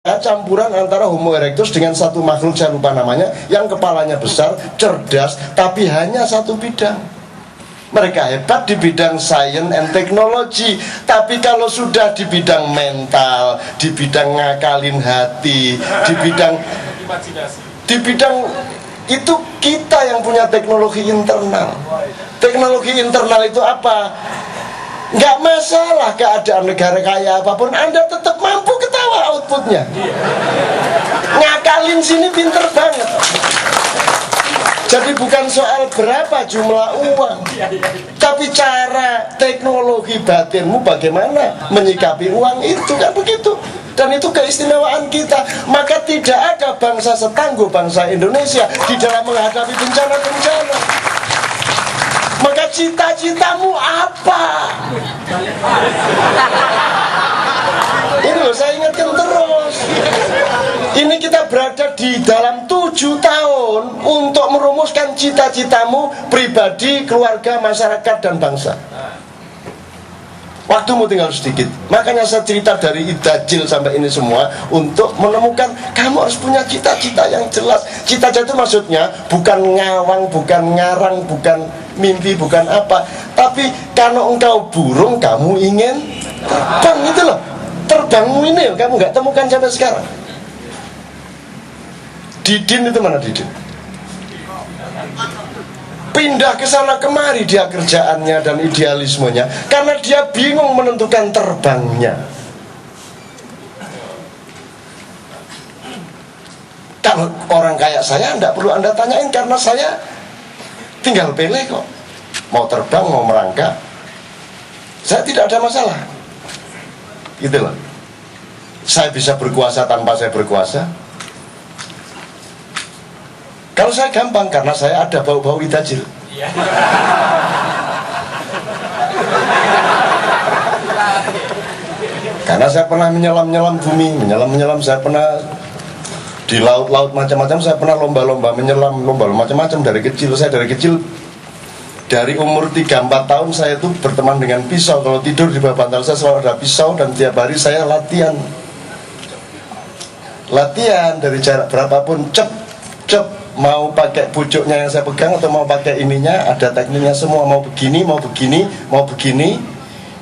campuran antara Homo erectus dengan satu makhluk saya lupa namanya, yang kepalanya besar, cerdas, tapi hanya satu bidang. Mereka hebat di bidang science and technology, tapi kalau sudah di bidang mental, di bidang ngakalin hati, di bidang itu kita yang punya teknologi internal. Teknologi internal itu apa? Nggak masalah keadaan negara kaya apapun, Anda tetap mampu ketawa outputnya. Ngakalin sini pinter banget. Jadi bukan soal berapa jumlah uang, tapi cara teknologi batinmu bagaimana menyikapi uang itu, kan begitu. Dan itu keistimewaan kita. Maka tidak ada bangsa setangguh bangsa Indonesia di dalam menghadapi bencana-bencana. Maka cita-citamu apa? Ini loh, saya ingatkan terus. Ini kita berada di dalam 7 tahun untuk merumuskan cita-citamu pribadi, keluarga, masyarakat, dan bangsa. Waktumu tinggal sedikit. Makanya saya cerita dari Idajil sampai ini semua untuk menemukan kamu harus punya cita-cita yang jelas. Cita-cita itu maksudnya bukan ngawang, bukan ngarang, bukan mimpi, bukan apa. Tapi kalau engkau burung, kamu ingin terbang, itu loh. Terbangmu ini kamu nggak temukan sampai sekarang. Didin itu mana Didin? Pindah ke sana kemari dia kerjaannya dan idealismenya karena dia bingung menentukan terbangnya. Kalau orang kayak saya tidak perlu Anda tanyain, karena saya tinggal pilih kok. Mau terbang, mau merangkak, saya tidak ada masalah. Gitu loh. Saya bisa berkuasa tanpa saya berkuasa. Kalau saya gampang, karena saya ada bau-bau Idajil. Karena saya pernah menyelam-nyelam bumi, menyelam-menyelam, saya pernah di laut-laut macam-macam, saya pernah lomba-lomba menyelam, lomba macam-macam dari kecil. Saya dari kecil, dari umur 3-4 tahun saya itu berteman dengan pisau. Kalau tidur di bawah bantal saya selalu ada pisau, dan tiap hari saya latihan dari jarak berapapun, cep, mau pakai pucuknya yang saya pegang atau mau pakai ininya, ada tekniknya semua, mau begini, mau begini, mau begini.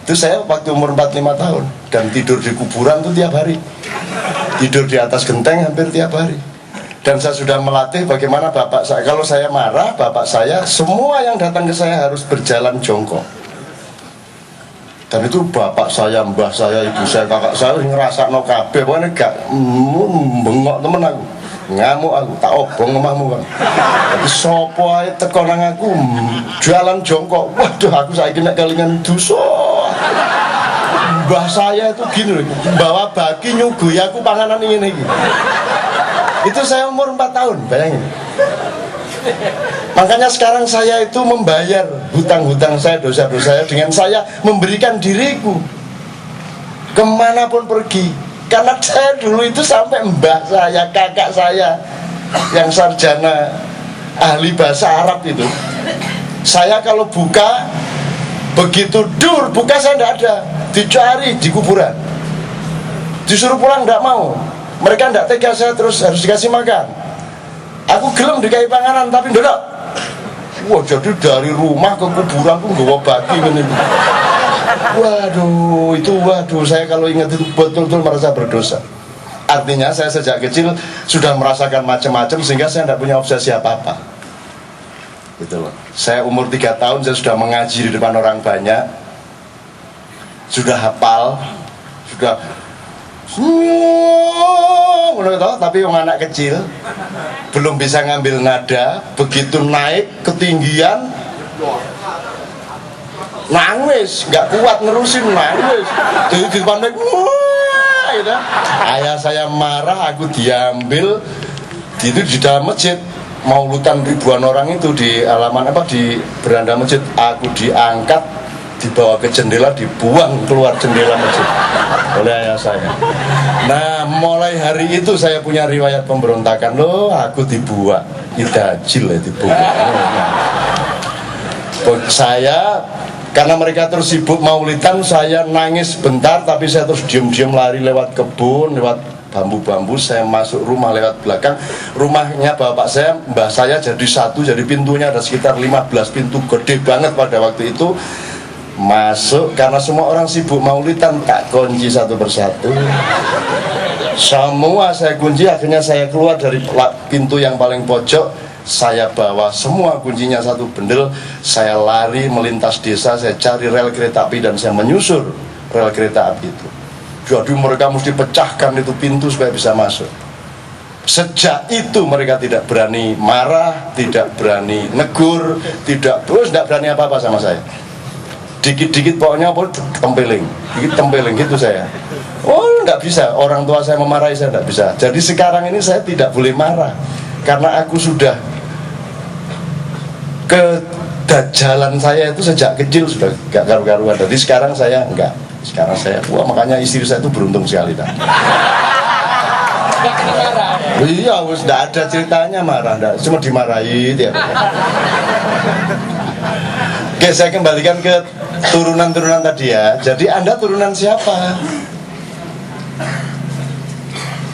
Itu saya waktu umur 4-5 tahun, dan tidur di kuburan itu tiap hari, tidur di atas genteng hampir tiap hari. Dan saya sudah melatih bagaimana bapak saya, kalau saya marah, bapak saya, semua yang datang ke saya harus berjalan jongkok. Dan itu bapak saya, mbah saya, ibu saya, kakak saya ngerasa no kabeh, pokoknya gak bengok temen aku, ngamuk aku, tak obong omahmu kan. Tapi sopo ae teko nang aku jalan jongkok. Waduh, aku saiki nek kelingan dosa. Mbah saya itu gini loh, bawa baki nyugui aku panganan ngene iki. Itu saya umur 4 tahun, bayangin. Makanya sekarang saya itu membayar hutang-hutang saya, dosa-dosa saya, dengan saya memberikan diriku kemanapun pergi. Karena saya dulu itu sampai mbah saya, kakak saya yang sarjana ahli bahasa Arab itu, saya kalau buka, begitu dur buka saya tidak ada, dicari di kuburan, disuruh pulang tidak mau. Mereka tidak tega saya terus harus dikasih makan. Aku gelem dikasih panganan tapi ndak. Wah, jadi dari rumah ke kuburan aku nggawa baki ngene. Waduh, saya kalau ingat itu betul-betul merasa berdosa. Artinya saya sejak kecil sudah merasakan macam-macam sehingga saya tidak punya obsesi apa-apa. Gitu loh. Saya umur 3 tahun saya sudah mengaji di depan orang banyak. Sudah hafal, sudah tapi orang anak kecil belum bisa ngambil nada, begitu naik ketinggian nangis, nggak kuat nerusin, nangis. Jadi di depan naik, gitu. Ayah saya marah, aku diambil itu di dalam masjid, maulutan ribuan orang itu di halaman di beranda masjid, aku diangkat, dibawa ke jendela, dibuang keluar jendela masjid oleh ayah saya. Nah, mulai hari itu saya punya riwayat pemberontakan. Loh, aku dibuang, Idajil ya dibuang. Saya, karena mereka terus sibuk maulidan, saya nangis bentar, tapi saya terus diam-diam lari lewat kebun, lewat bambu-bambu, saya masuk rumah lewat belakang. Rumahnya bapak saya, mbah saya jadi satu, jadi pintunya ada sekitar 15 pintu, gede banget pada waktu itu. Masuk, karena semua orang sibuk maulidan, tak kunci satu persatu. Semua saya kunci, akhirnya saya keluar dari pintu yang paling pojok. Saya bawa semua kuncinya satu bendel. Saya lari melintas desa, saya cari rel kereta api dan saya menyusur rel kereta api itu. Jadi mereka mesti pecahkan itu pintu supaya bisa masuk. Sejak itu mereka tidak berani marah, tidak berani negur, tidak berani apa-apa sama saya. Dikit-dikit pokoknya tempeling, dikit tempeling gitu saya. Oh, enggak bisa, orang tua saya memarahi saya enggak bisa. Jadi sekarang ini saya tidak boleh marah karena aku sudah kedajalan saya itu sejak kecil sudah gak karu-karuan. Jadi sekarang saya enggak. Sekarang saya, wah makanya istri saya itu beruntung sekali dah. Iya, sudah ada ceritanya marah, enggak, cuma dimarahi tiap. Oke, saya kembalikan ke turunan-turunan tadi ya. Jadi Anda turunan siapa?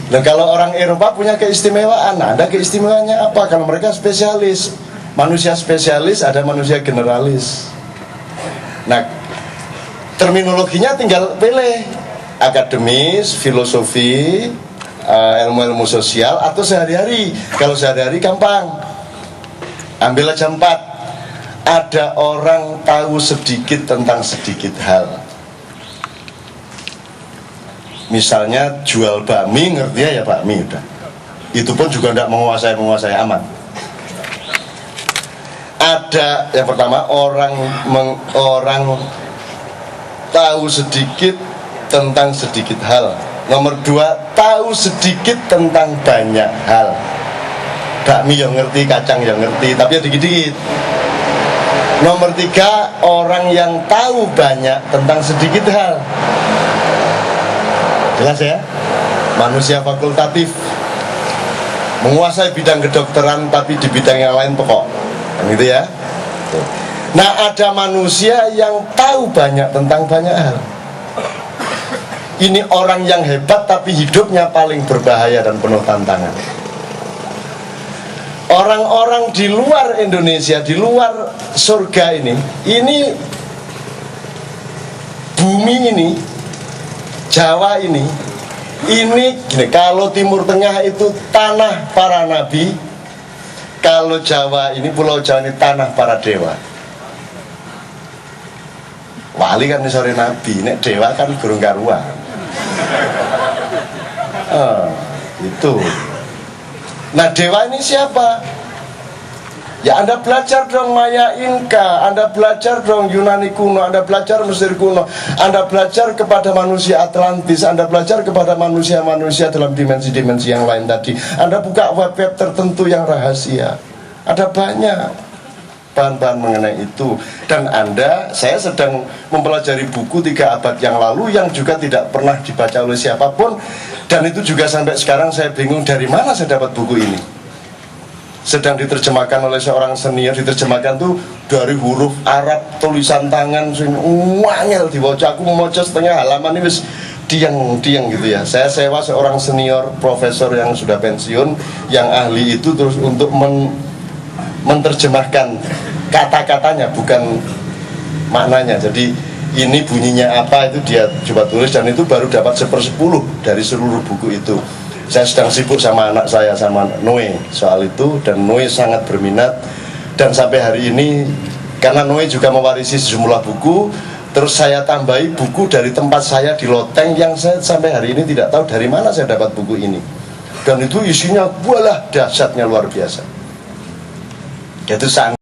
Dan kalau orang Eropa punya keistimewaan, Anda keistimewaannya apa? Kalau mereka spesialis, manusia spesialis, ada manusia generalis. Nah, terminologinya tinggal pilih, akademis, filosofi, ilmu-ilmu sosial, atau sehari-hari. Kalau sehari-hari gampang, ambil aja 4. Ada orang tahu sedikit tentang sedikit hal. Misalnya jual bakmi, ngerti ya bakmi udah. Itu pun juga tidak menguasai amat. Ada yang pertama orang tahu sedikit tentang sedikit hal. Nomor 2, tahu sedikit tentang banyak hal. Bakmi yang ngerti, kacang yang ngerti, tapi ya dikit-dikit. Nomor 3, orang yang tahu banyak tentang sedikit hal. Jelas ya? Manusia fakultatif, menguasai bidang kedokteran tapi di bidang yang lain pokok, kan gitu ya. Nah, ada manusia yang tahu banyak tentang banyak hal. Ini orang yang hebat tapi hidupnya paling berbahaya dan penuh tantangan. Orang-orang di luar Indonesia, di luar surga ini bumi ini, Jawa ini gini, kalau Timur Tengah itu tanah para nabi, kalau Jawa ini, Pulau Jawa ini tanah para dewa. Wali kan sore nabi, nek dewa kan gurung karuan. Itu. Nah, dewa ini siapa? Ya Anda belajar dong Maya Inka, Anda belajar dong Yunani kuno, Anda belajar Mesir kuno, Anda belajar kepada manusia Atlantis, Anda belajar kepada manusia-manusia dalam dimensi-dimensi yang lain tadi. Anda buka web-web tertentu yang rahasia. Ada banyak bahan-bahan mengenai itu. Dan saya sedang mempelajari buku 3 abad yang lalu yang juga tidak pernah dibaca oleh siapapun. Dan itu juga sampai sekarang saya bingung dari mana saya dapat buku ini. Sedang diterjemahkan oleh seorang senior, diterjemahkan tuh dari huruf Arab, tulisan tangan, wangel dibaca. Aku mau setengah halaman ini wis diang gitu ya. Saya sewa seorang senior profesor yang sudah pensiun, yang ahli itu terus untuk menerjemahkan kata-katanya, bukan maknanya. Jadi ini bunyinya apa itu dia coba tulis, dan itu baru dapat 1/10 dari seluruh buku itu. Saya sedang sibuk sama anak saya, sama Noe soal itu, dan Noe sangat berminat. Dan sampai hari ini, karena Noe juga mewarisi sejumlah buku, terus saya tambahi buku dari tempat saya di Loteng yang saya sampai hari ini tidak tahu dari mana saya dapat buku ini. Dan itu isinya walah dahsyatnya luar biasa. Itu sangat